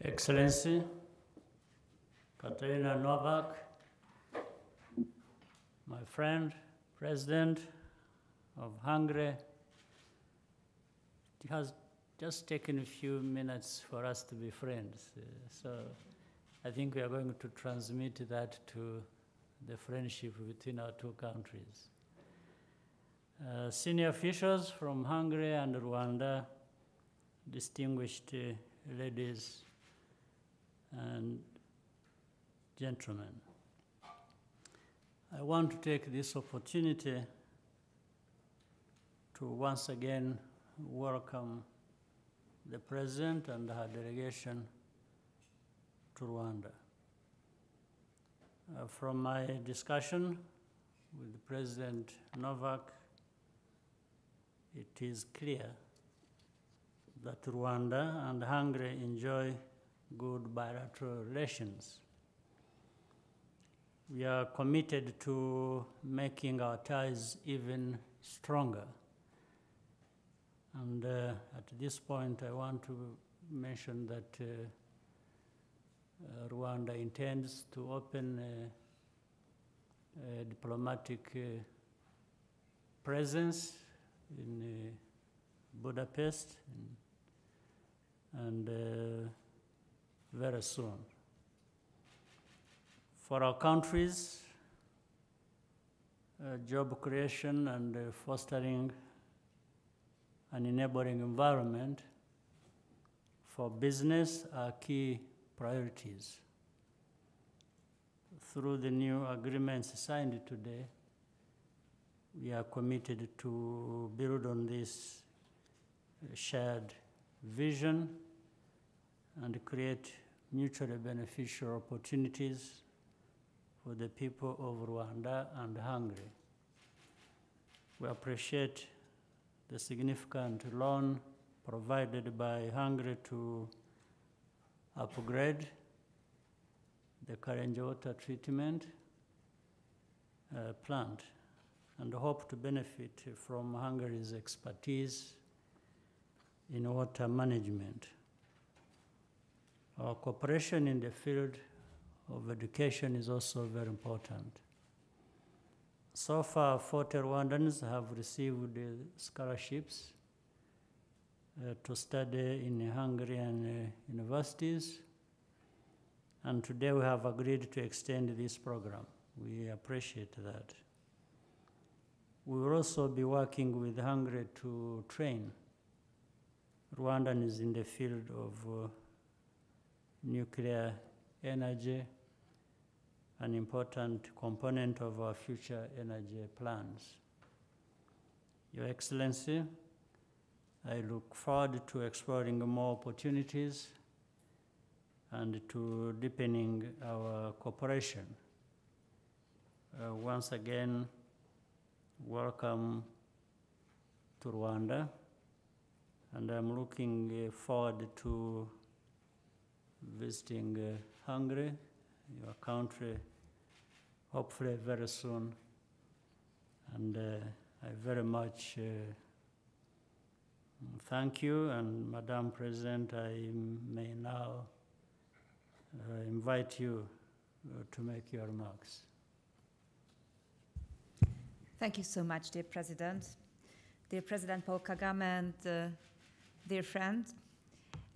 Excellency, P.Kagame Novák, my friend, President of Hungary. It has just taken a few minutes for us to be friends. So I think we are going to transmit that to the friendship between our two countries. Senior officials from Hungary and Rwanda, distinguished ladies and gentlemen. I want to take this opportunity to once again welcome the President and her delegation to Rwanda. From my discussion with President Novak, it is clear that Rwanda and Hungary enjoy good bilateral relations. We are committed to making our ties even stronger. And at this point, I want to mention that Rwanda intends to open a diplomatic presence in Budapest and very soon. For our countries, job creation and fostering an enabling environment for business are key priorities. Through the new agreements signed today, we are committed to build on this shared vision and create mutually beneficial opportunities for the people of Rwanda and Hungary. We appreciate the significant loan provided by Hungary to upgrade the Karenji water treatment plant and hope to benefit from Hungary's expertise in water management. Our cooperation in the field of education is also very important. So far, 40 Rwandans have received scholarships to study in Hungarian universities, and today we have agreed to extend this program. We appreciate that. We will also be working with Hungary to train Rwandans in the field of nuclear energy, an important component of our future energy plans. Your Excellency, I look forward to exploring more opportunities and to deepening our cooperation. Once again, welcome to Rwanda, and I'm looking forward to visiting Hungary, your country, hopefully very soon. And I very much thank you. And Madam President, I may now invite you to make your remarks. Thank you so much, dear President. Dear President Paul Kagame and dear friend,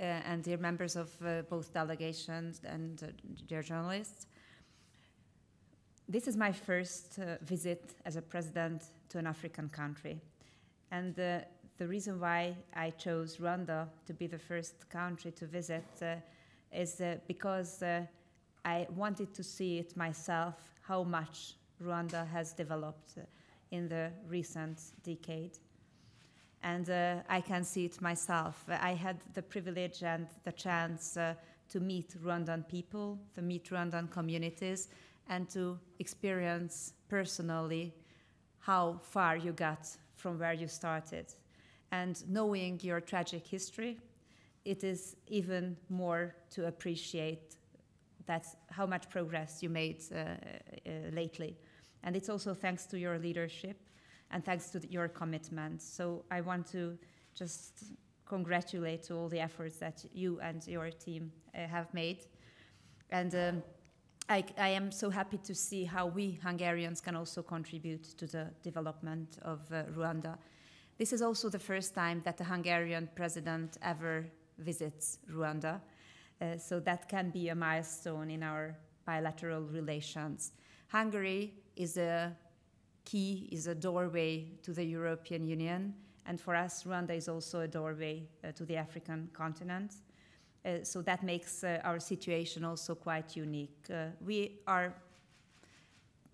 and dear members of both delegations and dear journalists. This is my first visit as a president to an African country. And the reason why I chose Rwanda to be the first country to visit is because I wanted to see it myself, how much Rwanda has developed in the recent decade. And I can see it myself. I had the privilege and the chance to meet Rwandan people, to meet Rwandan communities, and to experience personally how far you got from where you started. And knowing your tragic history, it is even more to appreciate how much progress you made lately. And it's also thanks to your leadership and thanks to your commitment. So I want to just congratulate to all the efforts that you and your team have made. And I am so happy to see how we Hungarians can also contribute to the development of Rwanda. This is also the first time that the Hungarian president ever visits Rwanda, so that can be a milestone in our bilateral relations. Hungary is a key, is a doorway to the European Union, and for us, Rwanda is also a doorway to the African continent. So that makes our situation also quite unique. We are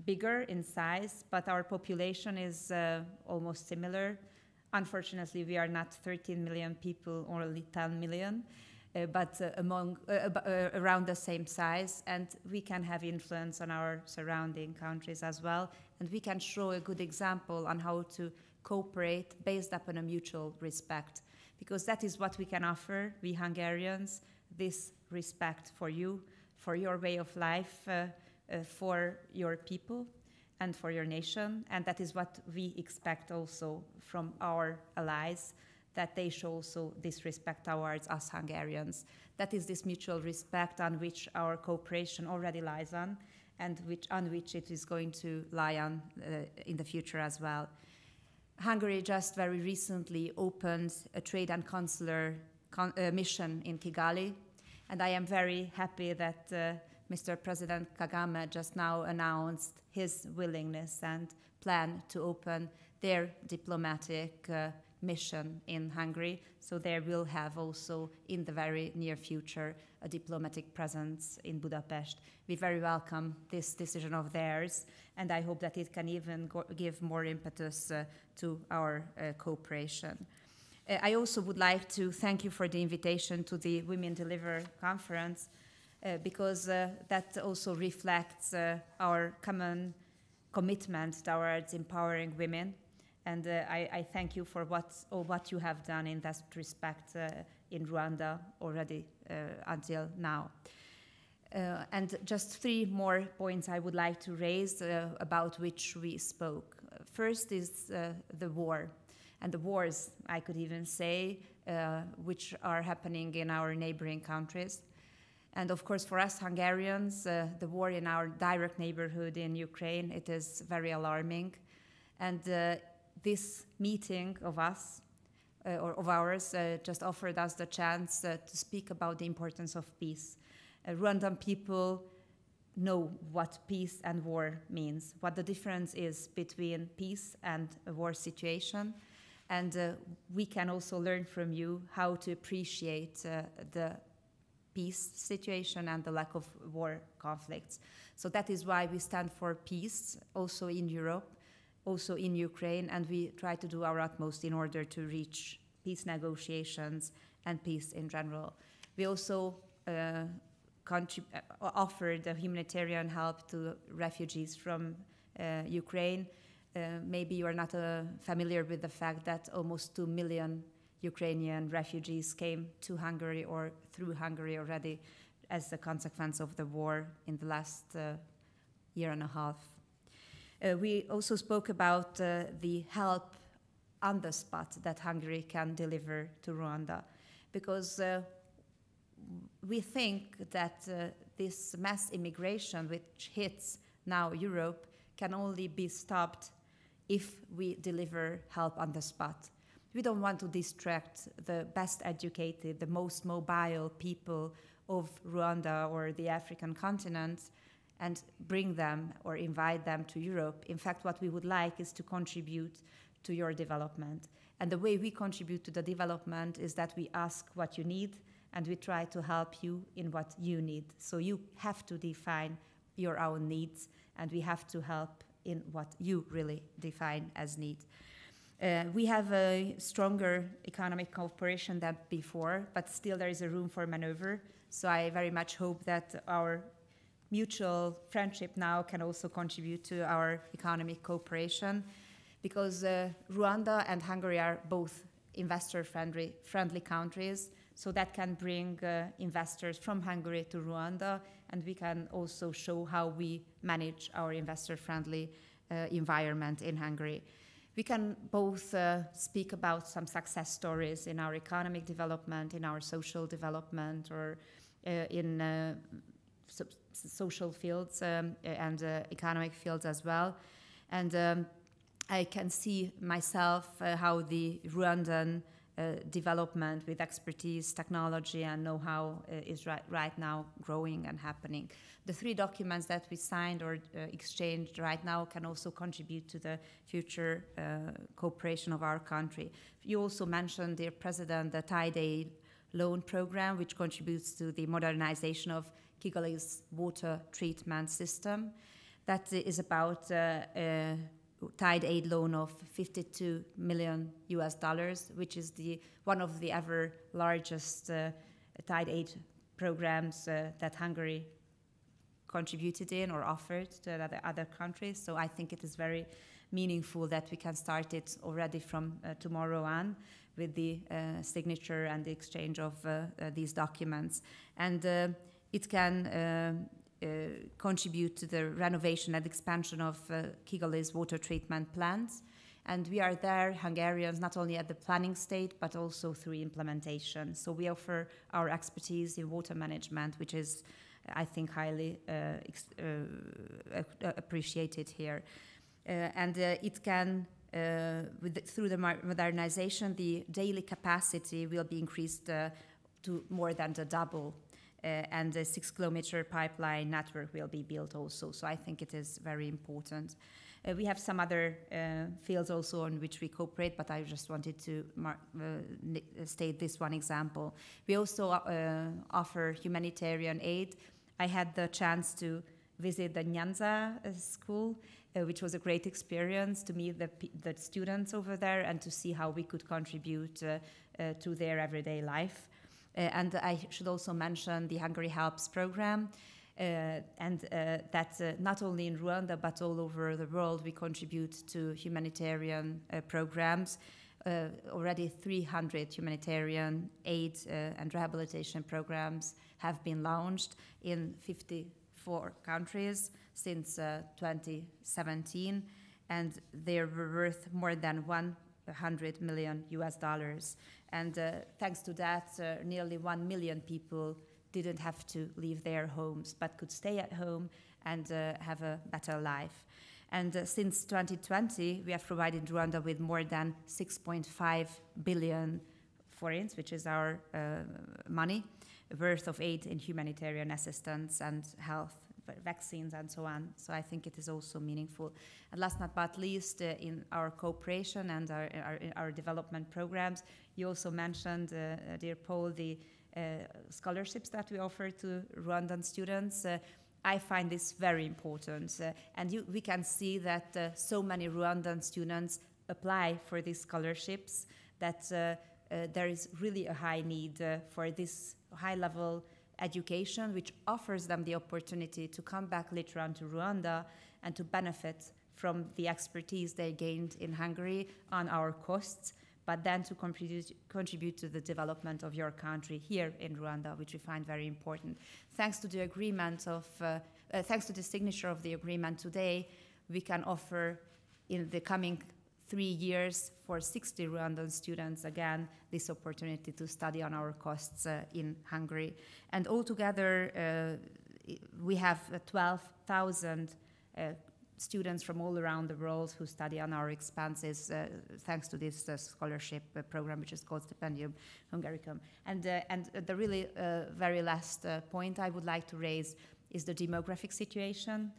bigger in size, but our population is almost similar. Unfortunately, we are not 13 million people, only 10 million, but around the same size, and we can have influence on our surrounding countries as well, and we can show a good example on how to cooperate based upon a mutual respect, because that is what we can offer, we Hungarians, this respect for you, for your way of life, for your people, and for your nation, and that is what we expect also from our allies, that they show also this respect towards us Hungarians. That is this mutual respect on which our cooperation already lies on, and on which it is going to lie on in the future as well. Hungary just very recently opened a trade and consular mission in Kigali, and I am very happy that Mr. President Kagame just now announced his willingness and plan to open their diplomatic mission in Hungary. So they will have also in the very near future a diplomatic presence in Budapest. We very welcome this decision of theirs, and I hope that it can even give more impetus to our cooperation. I also would like to thank you for the invitation to the Women Deliver conference, because that also reflects our common commitment towards empowering women. And I thank you for what you have done in that respect in Rwanda already until now. And just 3 more points I would like to raise about which we spoke. First is the war, and the wars, I could even say, which are happening in our neighboring countries. And of course, for us Hungarians, the war in our direct neighborhood in Ukraine, it is very alarming. And this meeting of us, or of ours, just offered us the chance to speak about the importance of peace. Rwandan people know what peace and war means, what the difference is between peace and a war situation. And we can also learn from you how to appreciate the peace situation and the lack of war conflicts. So that is why we stand for peace, also in Europe, also in Ukraine, and we try to do our utmost in order to reach peace negotiations and peace in general. We also offered humanitarian help to refugees from Ukraine. Maybe you are not familiar with the fact that almost 2 million Ukrainian refugees came to Hungary or through Hungary already as a consequence of the war in the last year and a half. We also spoke about the help on the spot that Hungary can deliver to Rwanda, because we think that this mass immigration which hits now Europe can only be stopped if we deliver help on the spot. We don't want to distract the best educated, the most mobile people of Rwanda or the African continent and bring them or invite them to Europe. In fact, what we would like is to contribute to your development. And the way we contribute to the development is that we ask what you need and we try to help you in what you need. So you have to define your own needs and we have to help in what you really define as need. We have a stronger economic cooperation than before, but still there is a room for maneuver. So I very much hope that our mutual friendship now can also contribute to our economic cooperation, because Rwanda and Hungary are both investor-friendly countries, so that can bring investors from Hungary to Rwanda, and we can also show how we manage our investor-friendly environment in Hungary. We can both speak about some success stories in our economic development, in our social development, or in social fields and economic fields as well. And I can see myself how the Rwandan development with expertise, technology, and know-how is right now growing and happening. The 3 documents that we signed or exchanged right now can also contribute to the future cooperation of our country. You also mentioned, dear President, the Tide loan program, which contributes to the modernization of Kigali's water treatment system. That is about Tide aid loan of $52 million, which is one of the ever largest Tide aid programs that Hungary contributed in or offered to other countries. So I think it is very meaningful that we can start it already from tomorrow on with the signature and the exchange of these documents. And it can contribute to the renovation and expansion of Kigali's water treatment plants. And we are there, Hungarians, not only at the planning stage, but also through implementation. So we offer our expertise in water management, which is, I think, highly appreciated here. And it can, through the modernization, the daily capacity will be increased to more than the double. And a 6-kilometer pipeline network will be built also. So I think it is very important. We have some other fields also on which we cooperate, but I just wanted to state this one example. We also offer humanitarian aid. I had the chance to visit the Nyanza school, which was a great experience to meet the students over there and to see how we could contribute to their everyday life. And I should also mention the Hungary Helps program, and that not only in Rwanda but all over the world we contribute to humanitarian programs. Already 300 humanitarian aid and rehabilitation programs have been launched in 54 countries since 2017, and they were worth more than $100 million. And thanks to that, nearly 1 million people didn't have to leave their homes, but could stay at home and have a better life. And since 2020, we have provided Rwanda with more than 6.5 billion forints, which is our money, worth of aid in humanitarian assistance and health, vaccines and so on. So I think it is also meaningful. And last but not least, in our cooperation and our development programs, you also mentioned, dear Paul, the scholarships that we offer to Rwandan students. I find this very important. And we can see that so many Rwandan students apply for these scholarships, that there is really a high need for this high-level education, which offers them the opportunity to come back later on to Rwanda and to benefit from the expertise they gained in Hungary on our costs, but then to contribute to the development of your country here in Rwanda, which we find very important. Thanks to the agreement of, thanks to the signature of the agreement today, we can offer in the coming 3 years for 60 Rwandan students, again, this opportunity to study on our costs in Hungary. And altogether, we have 12,000 students from all around the world who study on our expenses thanks to this scholarship program, which is called Stipendium Hungaricum. And the really very last point I would like to raise is the demographic situation.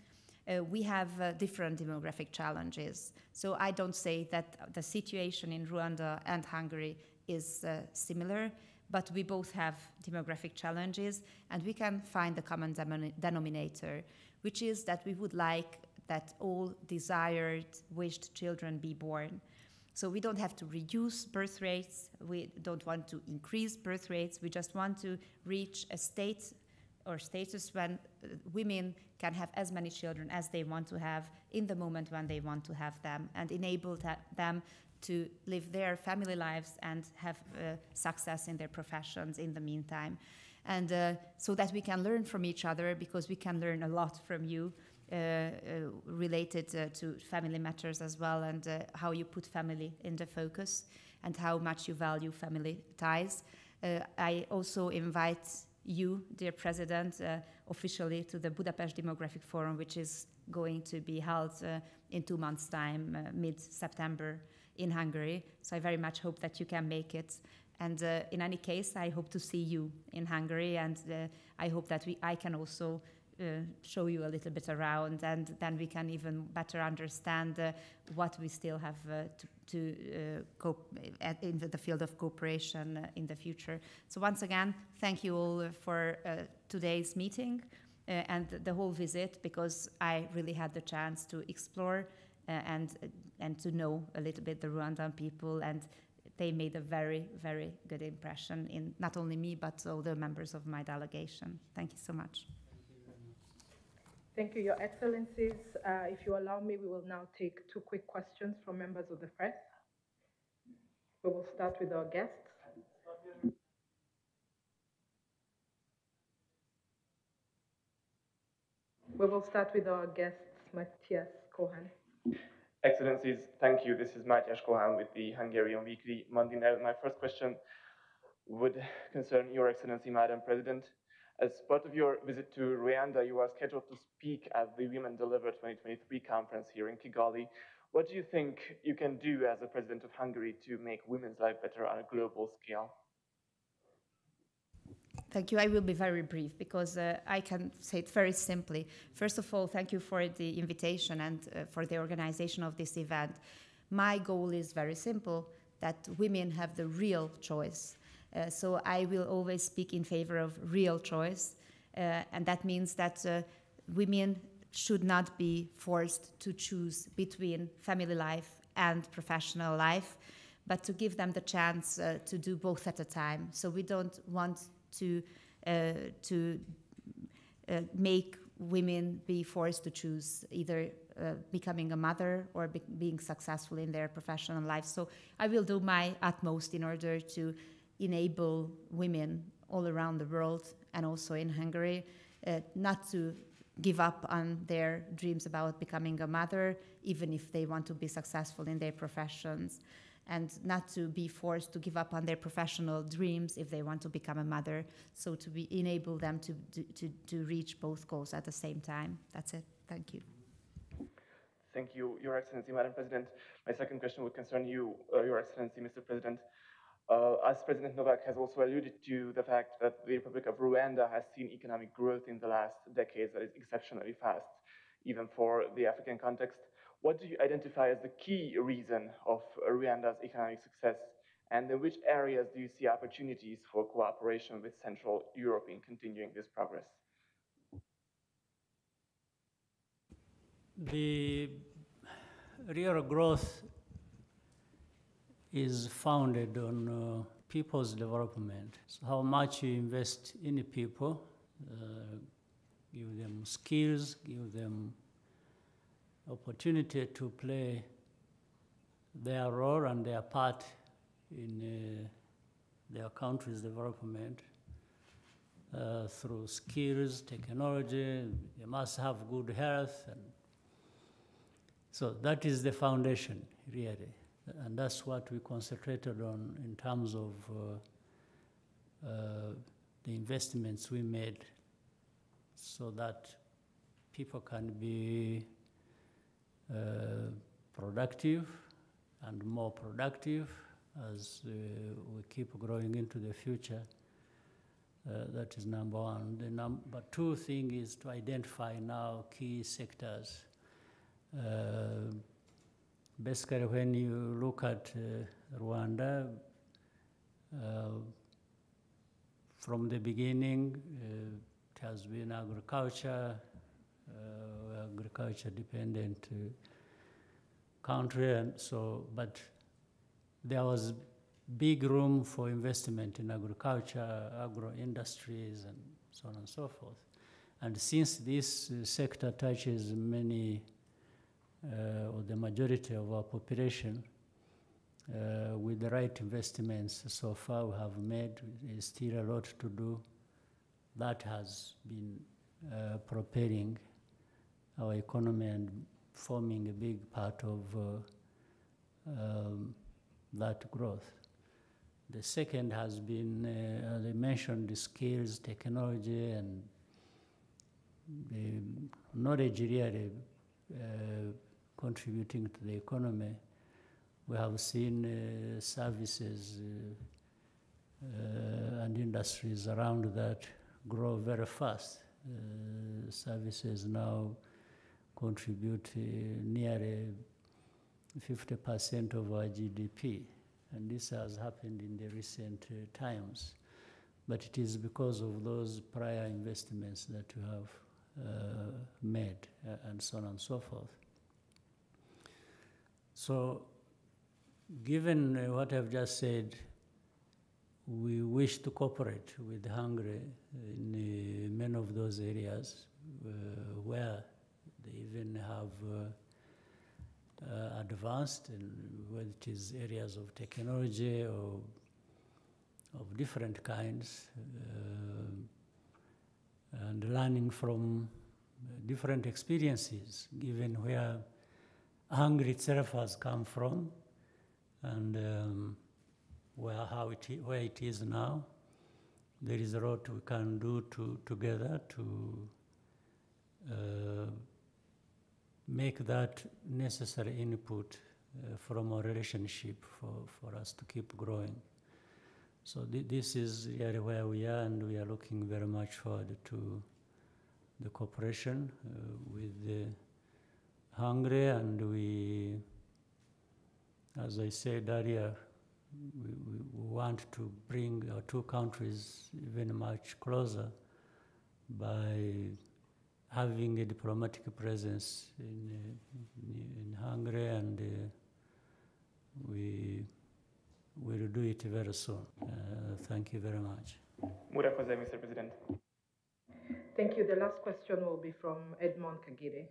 We have different demographic challenges. So I don't say that the situation in Rwanda and Hungary is similar, but we both have demographic challenges, and we can find the common denominator, which is that we would like that all desired, wished children be born. So we don't have to reduce birth rates, we don't want to increase birth rates, we just want to reach a state or status when women can have as many children as they want to have in the moment when they want to have them, and enable them to live their family lives and have success in their professions in the meantime. And so that we can learn from each other, because we can learn a lot from you related to family matters as well, and how you put family in the focus and how much you value family ties. I also invite you, dear President, officially to the Budapest Demographic Forum, which is going to be held in 2 months' time, mid-September in Hungary. So I very much hope that you can make it. And in any case, I hope to see you in Hungary, and I hope that I can also show you a little bit around, and then we can even better understand what we still have to cope in the field of cooperation in the future. So once again, thank you all for today's meeting and the whole visit, because I really had the chance to explore and to know a little bit the Rwandan people, and they made a very, very good impression in not only me, but all the members of my delegation. Thank you so much. Thank you, Your Excellencies. If you allow me, we will now take 2 quick questions from members of the press. We will start with our guests. We will start with our guests, Matthias Cohen. Excellencies, thank you. This is Matthias Cohen with the Hungarian weekly Mandinel. My first question would concern Your Excellency, Madam President. As part of your visit to Rwanda, you are scheduled to speak at the Women Deliver 2023 conference here in Kigali. What do you think you can do as the President of Hungary to make women's life better on a global scale? Thank you. I will be very brief, because I can say it very simply. First of all, thank you for the invitation and for the organization of this event. My goal is very simple, that women have the real choice. So I will always speak in favor of real choice, and that means that women should not be forced to choose between family life and professional life, but to give them the chance to do both at a time. So we don't want to make women be forced to choose either becoming a mother or being successful in their professional life. So I will do my utmost in order to enable women all around the world and also in Hungary not to give up on their dreams about becoming a mother, even if they want to be successful in their professions, and not to be forced to give up on their professional dreams if they want to become a mother. So to enable them to reach both goals at the same time. That's it. Thank you. Thank you, Your Excellency, Madam President. My second question would concern you, Your Excellency, Mr. President. As President Novak has also alluded to the fact that the Republic of Rwanda has seen economic growth in the last decades that is exceptionally fast, even for the African context. What do you identify as the key reason of Rwanda's economic success, and in which areas do you see opportunities for cooperation with Central Europe in continuing this progress? The real growth is founded on people's development. So how much you invest in the people, give them skills, give them opportunity to play their role and their part in their country's development through skills, technology. They must have good health. And so that is the foundation, really. And that's what we concentrated on in terms of the investments we made, so that people can be productive and more productive as we keep growing into the future. That is number one. The number two thing is to identify now key sectors. Basically, when you look at Rwanda, from the beginning, it has been agriculture, agriculture-dependent country, and so. But there was big room for investment in agriculture, agro-industries, and so on and so forth. And since this sector touches many or the majority of our population, with the right investments so far we have made, there's still a lot to do. That has been propelling our economy and forming a big part of that growth. The second has been, as I mentioned, the skills, technology, and the knowledge really contributing to the economy. We have seen services and industries around that grow very fast. Services now contribute nearly 50% of our GDP, and this has happened in the recent times. But it is because of those prior investments that we have made, and so on and so forth. So, given what I've just said, we wish to cooperate with Hungary in many of those areas where they even have advanced, and whether it is areas of technology or of different kinds, and learning from different experiences, given where Hungary itself has come from, and where it is now. There is a lot we can do together to make that necessary input from our relationship for us to keep growing. So this is really where we are, and we are looking very much forward to the cooperation with Hungary, and we, as I said earlier, we want to bring our two countries even much closer by having a diplomatic presence in Hungary, and we will do it very soon. Thank you very much. Ikaze, Mr. President. Thank you. The last question will be from Edmond Kagire.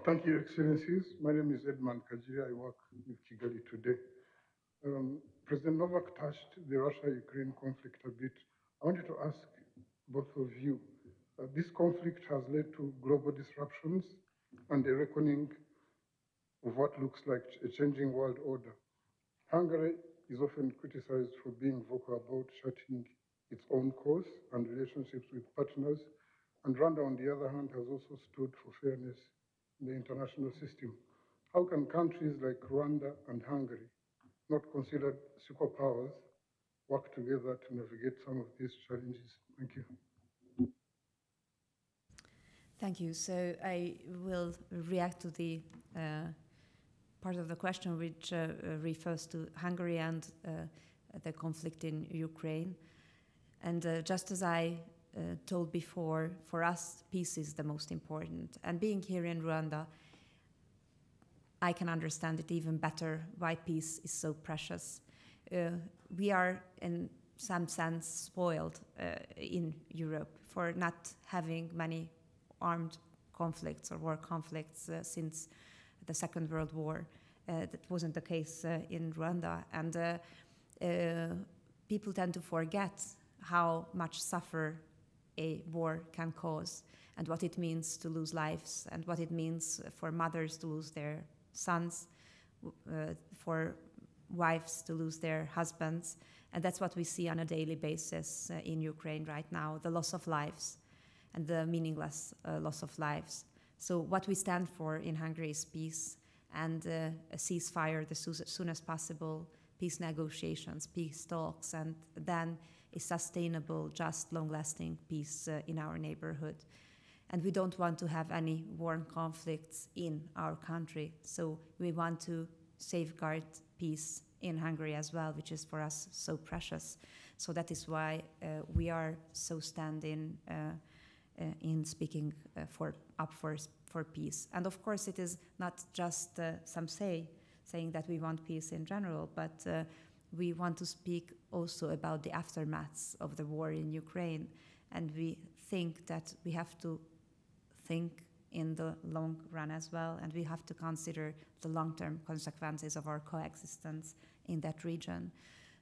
Thank you, Excellencies. My name is Edmond Kagire. I work with Kigali today. President Novak touched the Russia-Ukraine conflict a bit. I wanted to ask both of you, this conflict has led to global disruptions and a reckoning of what looks like a changing world order. Hungary is often criticized for being vocal about shutting its own course and relationships with partners, and Rwanda, on the other hand, has also stood for fairness in the international system. How can countries like Rwanda and Hungary, not considered superpowers, work together to navigate some of these challenges? Thank you. Thank you. So I will react to the part of the question which refers to Hungary and the conflict in Ukraine. And just as I told before, for us, peace is the most important. And being here in Rwanda, I can understand it even better why peace is so precious. We are, in some sense, spoiled in Europe for not having many armed conflicts or war conflicts since the Second World War. That wasn't the case in Rwanda. And people tend to forget how much suffer a war can cause, and what it means to lose lives, and what it means for mothers to lose their sons, for wives to lose their husbands. And that's what we see on a daily basis in Ukraine right now, the loss of lives and the meaningless loss of lives. So what we stand for in Hungary is peace, and a ceasefire as soon as possible, peace negotiations, peace talks, and then a sustainable, just, long-lasting peace in our neighborhood. And we don't want to have any war conflicts in our country. So we want to safeguard peace in Hungary as well, which is for us so precious. So that is why we are so standing in speaking up for peace. And of course, it is not just some saying that we want peace in general, but we want to speak also about the aftermaths of the war in Ukraine. And we think that we have to think in the long run as well, and we have to consider the long-term consequences of our coexistence in that region.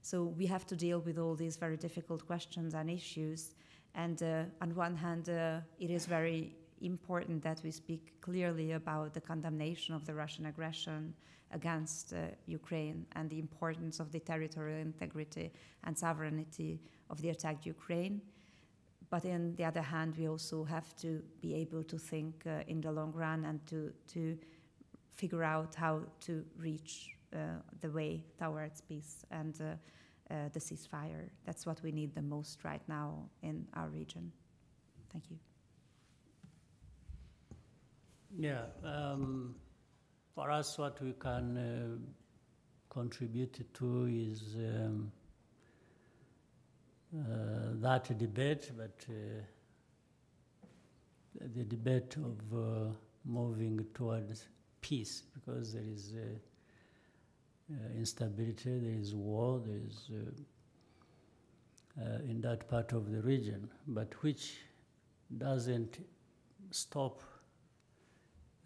So we have to deal with all these very difficult questions and issues, And on one hand, it is very important that we speak clearly about the condemnation of the Russian aggression against Ukraine and the importance of the territorial integrity and sovereignty of the attacked Ukraine. But on the other hand, we also have to be able to think in the long run and to figure out how to reach the way towards peace and the ceasefire. That's what we need the most right now in our region. Thank you. Yeah, for us, what we can contribute to is that debate, but the debate of moving towards peace, because there is instability, there is war, there is in that part of the region, but which doesn't stop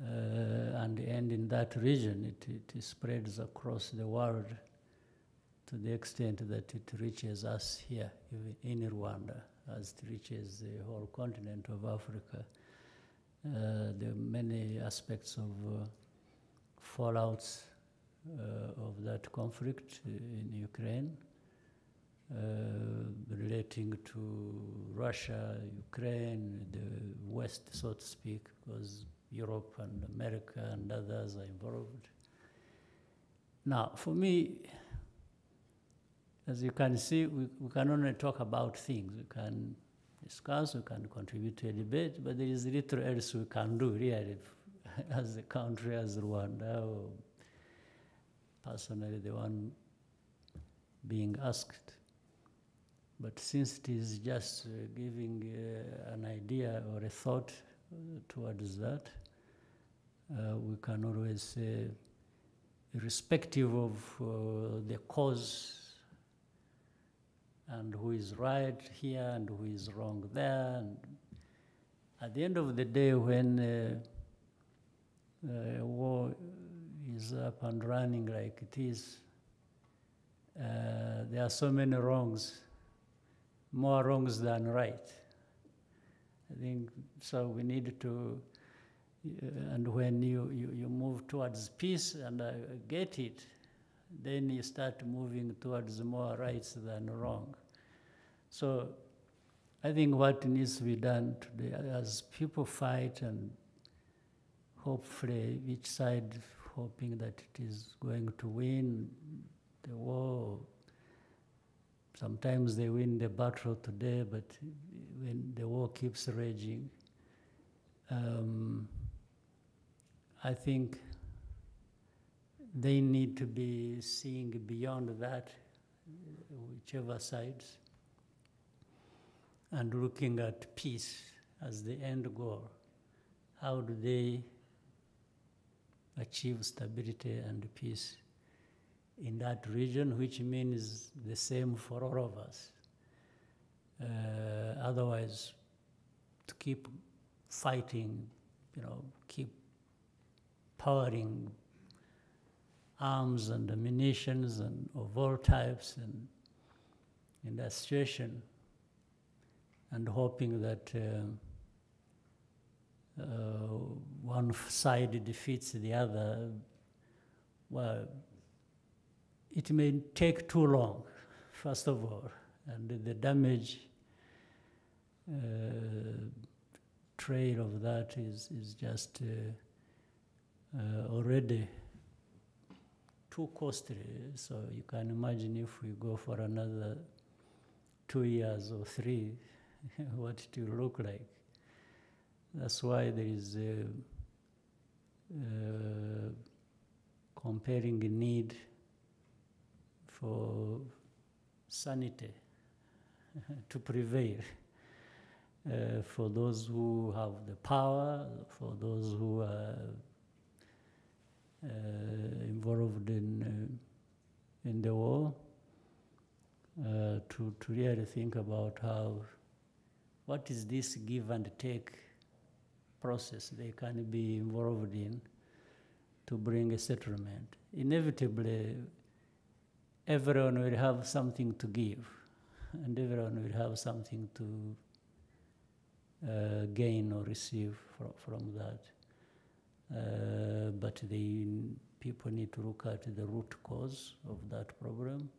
and end in that region. It spreads across the world to the extent that it reaches us here, even in Rwanda, as it reaches the whole continent of Africa. There are many aspects of fallouts of that conflict in Ukraine, relating to Russia, Ukraine, the West, so to speak, because Europe and America and others are involved. Now, for me, as you can see, we can only talk about things. We can discuss, we can contribute to a debate, but there is little else we can do, really, as a country, as Rwanda, or personally the one being asked. But since it is just giving an idea or a thought towards that, we can always say, irrespective of the cause and who is right here and who is wrong there, and at the end of the day, when war is up and running like it is, there are so many wrongs, more wrongs than right. I think so. We need to, and when you move towards peace, and I get it, then you start moving towards more rights than wrong. So I think what needs to be done today, as people fight, and hopefully each side hoping that it is going to win the war. Sometimes they win the battle today, but when the war keeps raging, I think they need to be seeing beyond that, whichever sides, and looking at peace as the end goal. How do they achieve stability and peace in that region, which means the same for all of us? Otherwise, to keep fighting, keep powering arms and ammunitions and of all types, and in that situation, and hoping that one side defeats the other, well, it may take too long, first of all, and the damage trail of that is just already too costly. So you can imagine if we go for another 2 years or 3, what it will look like. That's why there is a compelling need for sanity to prevail, for those who have the power, for those who are involved in the war, to really think about what is this give and take process they can be involved in to bring a settlement. Inevitably, everyone will have something to give, and everyone will have something to gain or receive from that. But people need to look at the root cause of that problem,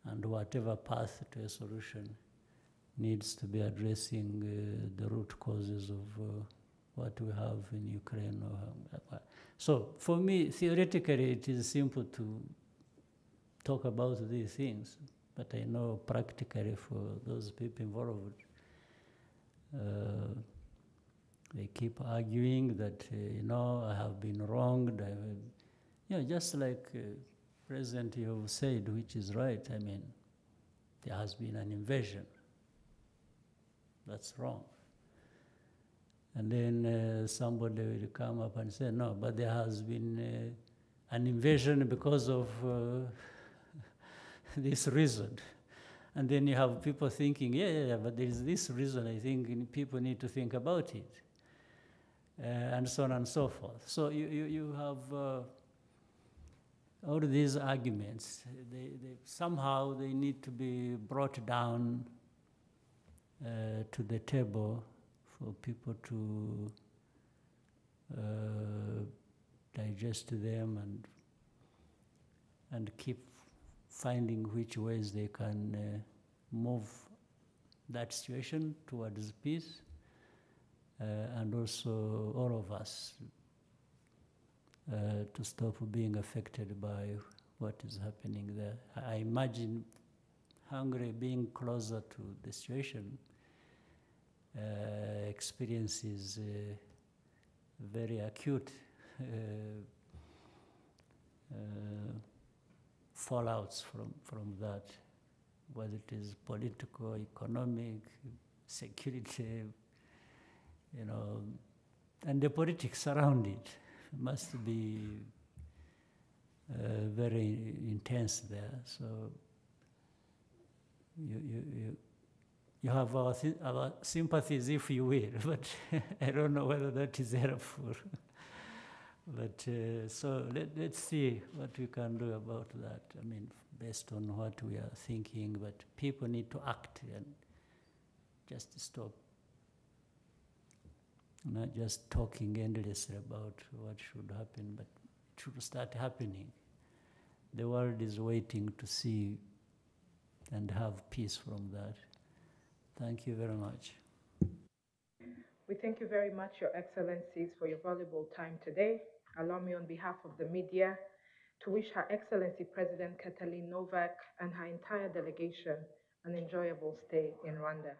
and whatever path to a solution needs to be addressing the root causes of what we have in Ukraine. So for me, theoretically, it is simple to talk about these things, but I know practically for those people involved, they keep arguing that, I have been wronged. Just like President you have said, which is right. I mean, there has been an invasion. That's wrong. And then somebody will come up and say, no, but there has been an invasion because of this reason. And then you have people thinking, but there is this reason. I think people need to think about it. And so on and so forth. So you have all these arguments. Somehow they need to be brought down to the table for people to digest them and keep finding which ways they can move that situation towards peace, and also all of us to stop being affected by what is happening there. I imagine Hungary being closer to the situation experiences very acute fallouts from that, whether it is political, economic, security, and the politics around it must be very intense there. So you have our sympathies, if you will, but I don't know whether that is helpful. But so let's see what we can do about that. I mean, based on what we are thinking, but people need to act and just stop, not just talking endlessly about what should happen, but it should start happening. The world is waiting to see and have peace from that. Thank you very much. We thank you very much, Your Excellencies, for your valuable time today. Allow me on behalf of the media to wish Her Excellency President Kagame Novák and her entire delegation an enjoyable stay in Rwanda.